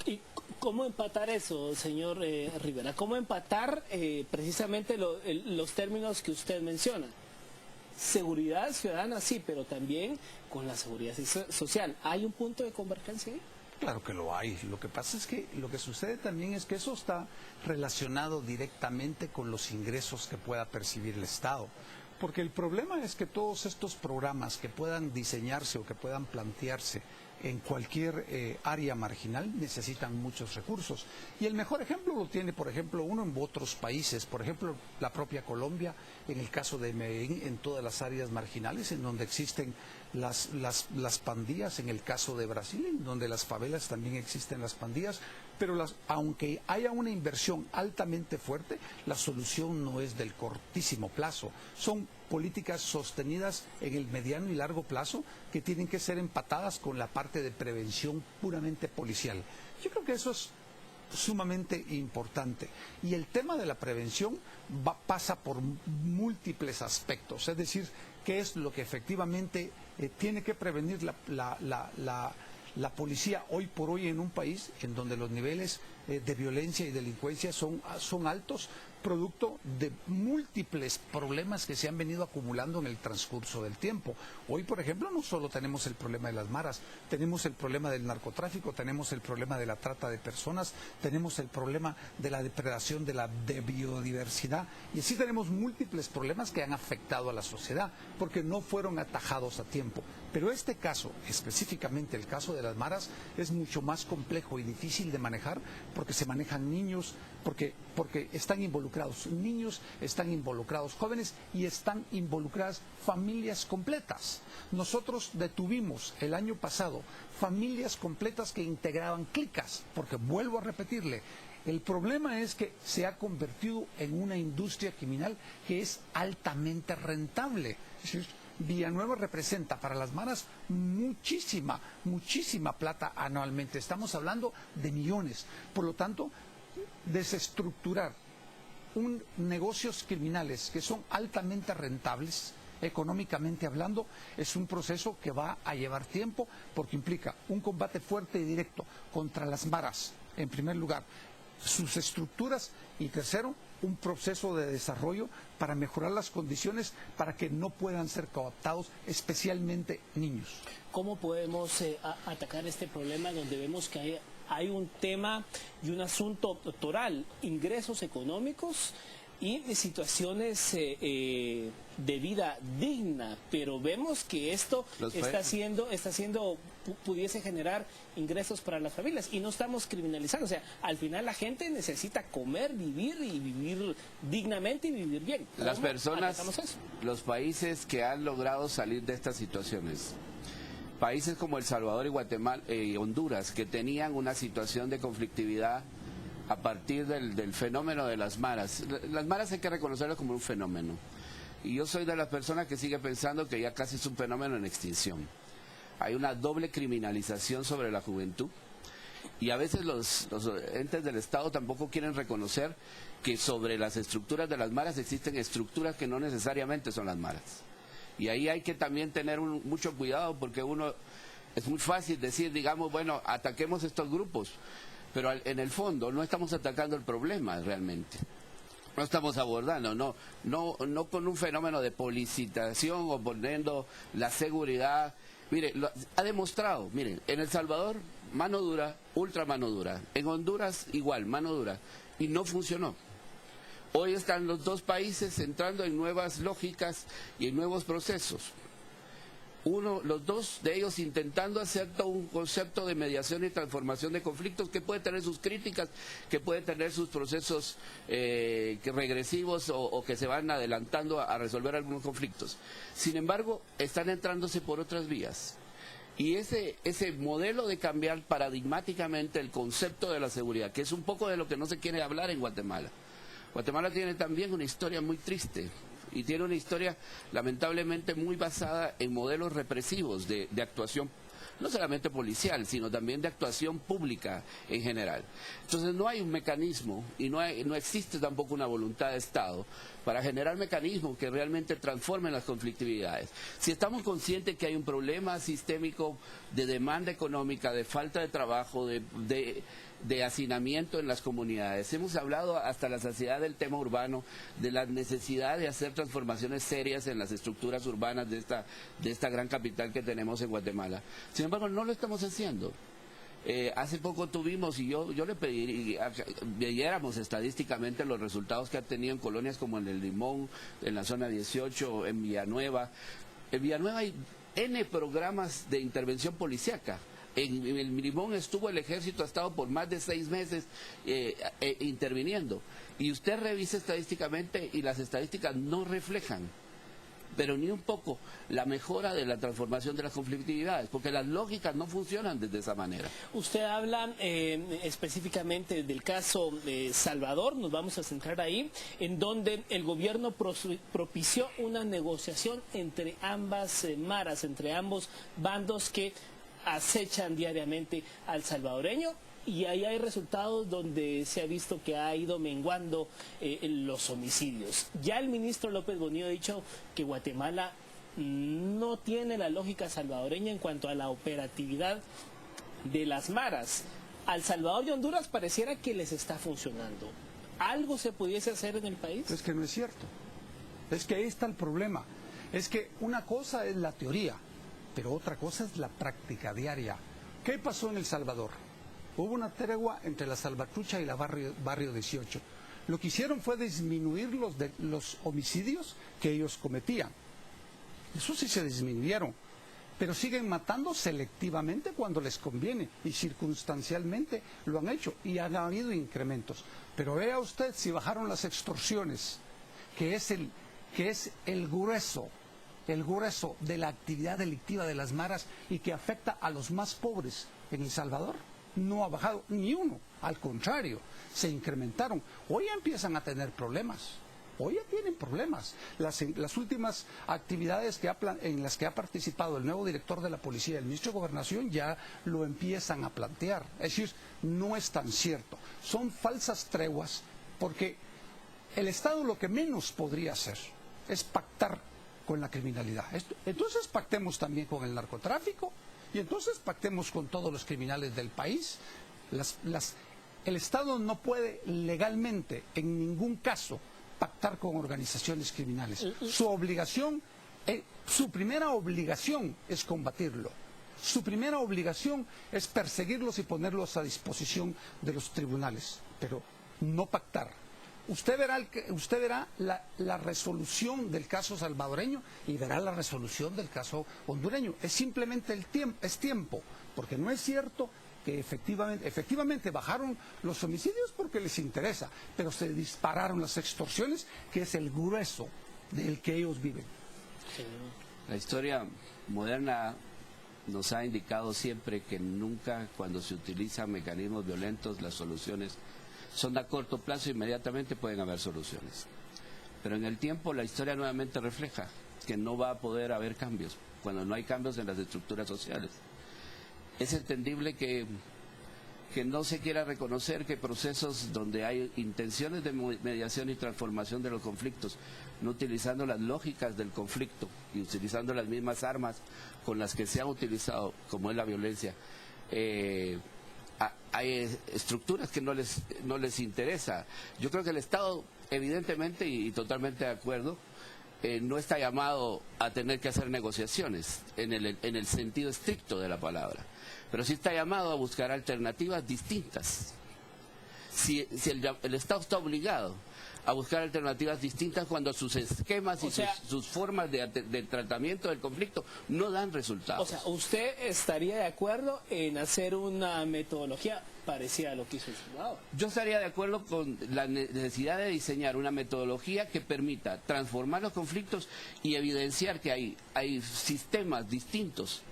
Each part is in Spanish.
¿Y cómo empatar eso, señor Rivera? ¿Cómo empatar precisamente los términos que usted menciona? Seguridad ciudadana, sí, pero también con la seguridad social. ¿Hay un punto de convergencia ahí? Claro que lo hay. Lo que pasa es que lo que sucede también es que eso está relacionado directamente con los ingresos que pueda percibir el Estado. Porque el problema es que todos estos programas que puedan diseñarse o que puedan plantearse en cualquier área marginal necesitan muchos recursos. Y el mejor ejemplo lo tiene, por ejemplo, uno en otros países, por ejemplo, la propia Colombia, en el caso de Medellín, en todas las áreas marginales, en donde existen las pandillas, en el caso de Brasil, en donde las favelas también existen las pandillas, pero aunque haya una inversión altamente fuerte, la solución no es del cortísimo plazo, son políticas sostenidas en el mediano y largo plazo que tienen que ser empatadas con la parte de prevención puramente policial. Yo creo que eso es sumamente importante. Y el tema de la prevención pasa por múltiples aspectos, es decir, qué es lo que efectivamente tiene que prevenir la policía hoy por hoy en un país en donde los niveles de violencia y delincuencia son altos, producto de múltiples problemas que se han venido acumulando en el transcurso del tiempo. Hoy, por ejemplo, no solo tenemos el problema de las maras, tenemos el problema del narcotráfico, tenemos el problema de la trata de personas, tenemos el problema de la depredación de biodiversidad, y así tenemos múltiples problemas que han afectado a la sociedad porque no fueron atajados a tiempo. Pero este caso, específicamente el caso de las maras, es mucho más complejo y difícil de manejar porque se manejan niños, porque están involucrados niños, están involucrados jóvenes y están involucradas familias completas. Nosotros detuvimos el año pasado familias completas que integraban clicas, porque vuelvo a repetirle, el problema es que se ha convertido en una industria criminal que es altamente rentable. Es decir, Villanueva representa para las maras muchísima plata anualmente. Estamos hablando de millones. Por lo tanto, desestructurar negocios criminales que son altamente rentables, económicamente hablando, es un proceso que va a llevar tiempo porque implica un combate fuerte y directo contra las maras, en primer lugar, sus estructuras, y tercero, un proceso de desarrollo para mejorar las condiciones para que no puedan ser cooptados, especialmente niños. ¿Cómo podemos atacar este problema donde vemos que hay un tema y un asunto toral, ingresos económicos y situaciones de vida digna, pero vemos que esto pudiese generar ingresos para las familias y no estamos criminalizando? O sea, al final la gente necesita comer, vivir y vivir dignamente y vivir bien. Las personas, los países que han logrado salir de estas situaciones, países como El Salvador y Guatemala y Honduras, que tenían una situación de conflictividad a partir del fenómeno de las maras. Las maras hay que reconocerlas como un fenómeno. Y yo soy de las personas que sigue pensando que ya casi es un fenómeno en extinción. Hay una doble criminalización sobre la juventud. Y a veces los entes del Estado tampoco quieren reconocer que sobre las estructuras de las maras existen estructuras que no necesariamente son las maras. Y ahí hay que también tener mucho cuidado porque es muy fácil decir, digamos, bueno, ataquemos estos grupos. Pero en el fondo no estamos atacando el problema realmente. No estamos abordando, no con un fenómeno de policitación o poniendo la seguridad. Mire, ha demostrado, miren, en El Salvador, mano dura, ultra mano dura. En Honduras, igual, mano dura. Y no funcionó. Hoy están los dos países entrando en nuevas lógicas y en nuevos procesos. Los dos de ellos intentando hacer todo un concepto de mediación y transformación de conflictos que puede tener sus críticas, que puede tener sus procesos regresivos o que se van adelantando a resolver algunos conflictos. Sin embargo, están entrándose por otras vías. Y ese modelo de cambiar paradigmáticamente el concepto de la seguridad, que es un poco de lo que no se quiere hablar en Guatemala. Guatemala tiene también una historia muy triste. Y tiene una historia lamentablemente muy basada en modelos represivos de actuación no solamente policial, sino también de actuación pública en general. Entonces no hay un mecanismo y no existe tampoco una voluntad de Estado para generar mecanismos que realmente transformen las conflictividades. Si estamos conscientes que hay un problema sistémico de demanda económica, de falta de trabajo, de hacinamiento en las comunidades. Hemos hablado hasta la saciedad del tema urbano, de la necesidad de hacer transformaciones serias en las estructuras urbanas de esta gran capital que tenemos en Guatemala. Sin embargo, no lo estamos haciendo. Hace poco tuvimos, y yo le pediría que viéramos estadísticamente los resultados que ha tenido en colonias como en El Limón, en la zona 18, en Villanueva. En Villanueva hay N programas de intervención policíaca. En El Limón estuvo el ejército, ha estado por más de 6 meses interviniendo. Y usted revisa estadísticamente y las estadísticas no reflejan, pero ni un poco, la mejora de la transformación de las conflictividades, porque las lógicas no funcionan desde esa manera. Usted habla específicamente del caso de Salvador, nos vamos a centrar ahí, en donde el gobierno propició una negociación entre ambas maras, entre ambos bandos que acechan diariamente al salvadoreño, y ahí hay resultados donde se ha visto que ha ido menguando los homicidios. Ya el ministro López Bonilla ha dicho que Guatemala no tiene la lógica salvadoreña en cuanto a la operatividad de las maras. Al Salvador y Honduras pareciera que les está funcionando. ¿Algo se pudiese hacer en el país? Es que no es cierto. Es que ahí está el problema. Es que una cosa es la teoría, pero otra cosa es la práctica diaria. ¿Qué pasó en El Salvador? Hubo una tregua entre la Salvatrucha y la barrio 18. Lo que hicieron fue disminuir los homicidios que ellos cometían. Eso sí se disminuyeron, pero siguen matando selectivamente cuando les conviene y circunstancialmente lo han hecho y han habido incrementos. Pero vea usted si bajaron las extorsiones, que es el grueso de la actividad delictiva de las maras y que afecta a los más pobres en El Salvador. No ha bajado ni uno, al contrario, se incrementaron. Hoy empiezan a tener problemas, hoy ya tienen problemas. Las últimas actividades en las que ha participado el nuevo director de la policía, el ministro de Gobernación, ya lo empiezan a plantear. Es decir, no es tan cierto, son falsas treguas, porque el Estado lo que menos podría hacer es pactar con la criminalidad. Entonces pactemos también con el narcotráfico y entonces pactemos con todos los criminales del país. El Estado no puede legalmente, en ningún caso, pactar con organizaciones criminales. Su primera obligación es combatirlo. Su primera obligación es perseguirlos y ponerlos a disposición de los tribunales, pero no pactar. Usted verá la resolución del caso salvadoreño y verá la resolución del caso hondureño. Es simplemente es tiempo, porque no es cierto que efectivamente bajaron los homicidios porque les interesa, pero se dispararon las extorsiones, que es el grueso del que ellos viven. La historia moderna nos ha indicado siempre que nunca, cuando se utilizan mecanismos violentos, las soluciones son a corto plazo, inmediatamente pueden haber soluciones. Pero en el tiempo la historia nuevamente refleja que no va a poder haber cambios cuando no hay cambios en las estructuras sociales. Es entendible que no se quiera reconocer que procesos donde hay intenciones de mediación y transformación de los conflictos, no utilizando las lógicas del conflicto y utilizando las mismas armas con las que se ha utilizado, como es la violencia, hay estructuras que no les interesa. Yo creo que el Estado, evidentemente y totalmente de acuerdo, no está llamado a tener que hacer negociaciones en el sentido estricto de la palabra, pero sí está llamado a buscar alternativas distintas. Si el Estado está obligado a buscar alternativas distintas cuando sus esquemas y sus formas de tratamiento del conflicto no dan resultados. O sea, ¿usted estaría de acuerdo en hacer una metodología parecida a lo que hizo el Salvador? Yo estaría de acuerdo con la necesidad de diseñar una metodología que permita transformar los conflictos y evidenciar que hay sistemas distintos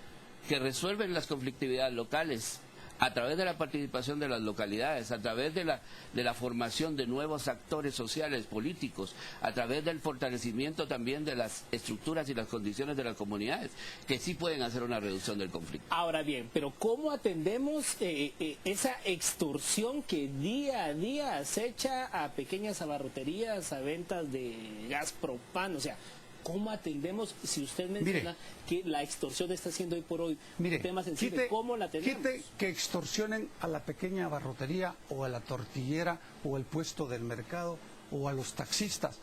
que resuelven las conflictividades locales a través de la participación de las localidades, a través de la formación de nuevos actores sociales, políticos, a través del fortalecimiento también de las estructuras y las condiciones de las comunidades, que sí pueden hacer una reducción del conflicto. Ahora bien, pero ¿cómo atendemos esa extorsión que día a día acecha a pequeñas abarroterías, a ventas de gas propano? O sea, ¿cómo atendemos, si usted menciona que la extorsión está siendo hoy por hoy un tema sensible, ¿cómo la atendemos? Quite que extorsionen a la pequeña abarrotería o a la tortillera o al puesto del mercado o a los taxistas.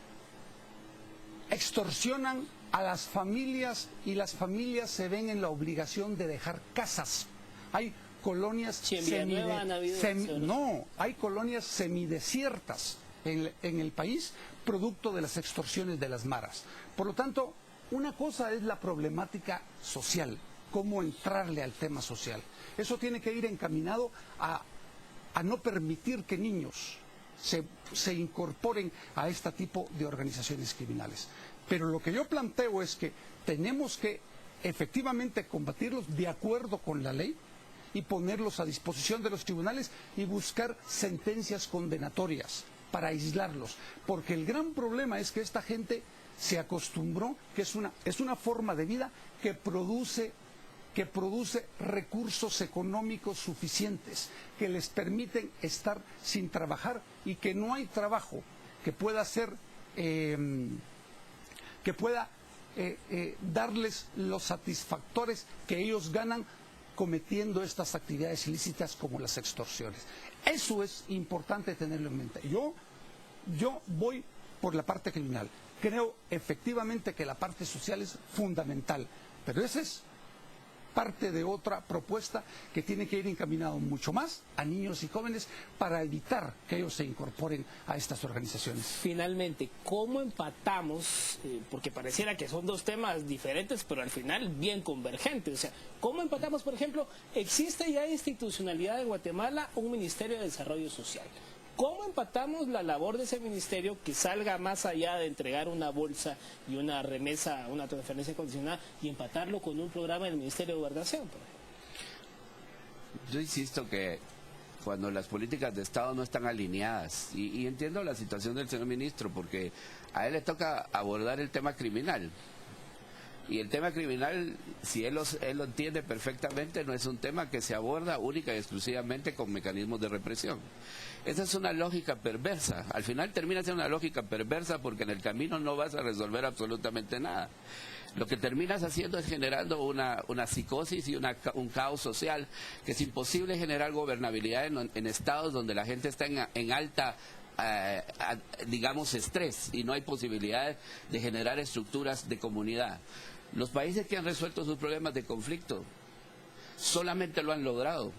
Extorsionan a las familias y las familias se ven en la obligación de dejar casas. Hay colonias hay colonias semidesiertas en el país, producto de las extorsiones de las maras. Por lo tanto, una cosa es la problemática social, cómo entrarle al tema social. Eso tiene que ir encaminado a no permitir que niños se incorporen a este tipo de organizaciones criminales. Pero lo que yo planteo es que tenemos que efectivamente combatirlos de acuerdo con la ley y ponerlos a disposición de los tribunales y buscar sentencias condenatorias para aislarlos, porque el gran problema es que esta gente se acostumbró, que es una forma de vida que produce recursos económicos suficientes, que les permiten estar sin trabajar y que no hay trabajo que pueda ser, darles los satisfactores que ellos ganan cometiendo estas actividades ilícitas como las extorsiones. Eso es importante tenerlo en mente. Yo voy por la parte criminal. Creo efectivamente que la parte social es fundamental, pero esa es parte de otra propuesta que tiene que ir encaminado mucho más a niños y jóvenes para evitar que ellos se incorporen a estas organizaciones. Finalmente, ¿cómo empatamos? Porque pareciera que son dos temas diferentes, pero al final bien convergentes. O sea, ¿cómo empatamos? Por ejemplo, existe ya institucionalidad en Guatemala un Ministerio de Desarrollo Social. ¿Cómo empatamos la labor de ese ministerio que salga más allá de entregar una bolsa y una remesa, una transferencia condicional, y empatarlo con un programa del Ministerio de Gobernación? Yo insisto que cuando las políticas de Estado no están alineadas, y entiendo la situación del señor ministro, porque a él le toca abordar el tema criminal. Y el tema criminal, si él lo entiende perfectamente, no es un tema que se aborda única y exclusivamente con mecanismos de represión. Esa es una lógica perversa. Al final termina siendo una lógica perversa porque en el camino no vas a resolver absolutamente nada. Lo que terminas haciendo es generando una psicosis y un caos social, que es imposible generar gobernabilidad en estados donde la gente está en alta digamos estrés y no hay posibilidad de generar estructuras de comunidad. Los países que han resuelto sus problemas de conflicto solamente lo han logrado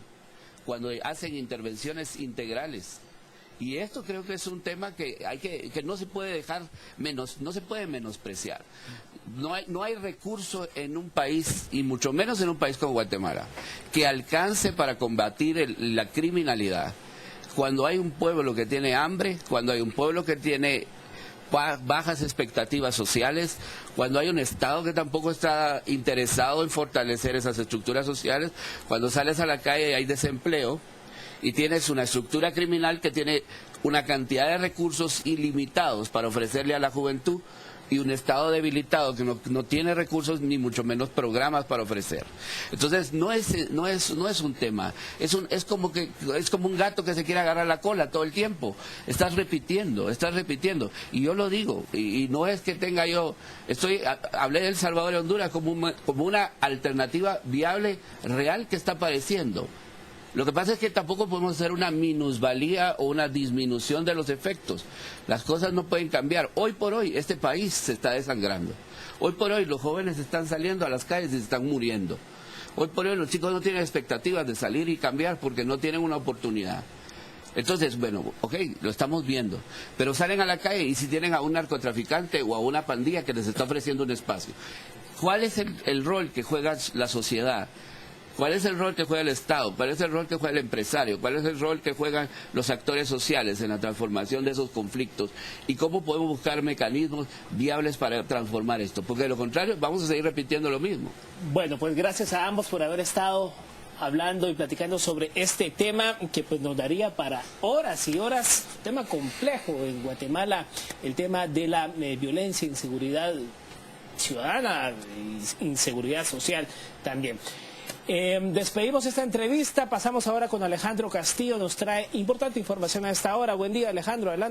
cuando hacen intervenciones integrales. Y esto creo que es un tema que no se puede dejar no se puede menospreciar. No hay recurso en un país, y mucho menos en un país como Guatemala, que alcance para combatir la criminalidad. Cuando hay un pueblo que tiene hambre, cuando hay un pueblo que tiene bajas expectativas sociales, cuando hay un Estado que tampoco está interesado en fortalecer esas estructuras sociales, cuando sales a la calle y hay desempleo y tienes una estructura criminal que tiene una cantidad de recursos ilimitados para ofrecerle a la juventud y un Estado debilitado que no tiene recursos ni mucho menos programas para ofrecer. Entonces no es un tema, es como un gato que se quiere agarrar la cola todo el tiempo. Estás repitiendo y yo lo digo y no es que tenga hablé de El Salvador y Honduras como una alternativa viable real que está apareciendo. Lo que pasa es que tampoco podemos hacer una minusvalía o una disminución de los efectos. Las cosas no pueden cambiar. Hoy por hoy este país se está desangrando. Hoy por hoy los jóvenes están saliendo a las calles y se están muriendo. Hoy por hoy los chicos no tienen expectativas de salir y cambiar porque no tienen una oportunidad. Entonces, bueno, ok, lo estamos viendo. Pero salen a la calle y si tienen a un narcotraficante o a una pandilla que les está ofreciendo un espacio. ¿Cuál es el rol que juega la sociedad? ¿Cuál es el rol que juega el Estado? ¿Cuál es el rol que juega el empresario? ¿Cuál es el rol que juegan los actores sociales en la transformación de esos conflictos? ¿Y cómo podemos buscar mecanismos viables para transformar esto? Porque de lo contrario vamos a seguir repitiendo lo mismo. Bueno, pues gracias a ambos por haber estado hablando y platicando sobre este tema que pues nos daría para horas y horas, tema complejo en Guatemala, el tema de la violencia, inseguridad ciudadana, inseguridad social también. Despedimos esta entrevista, pasamos ahora con Alejandro Castillo, nos trae importante información a esta hora. Buen día, Alejandro, adelante.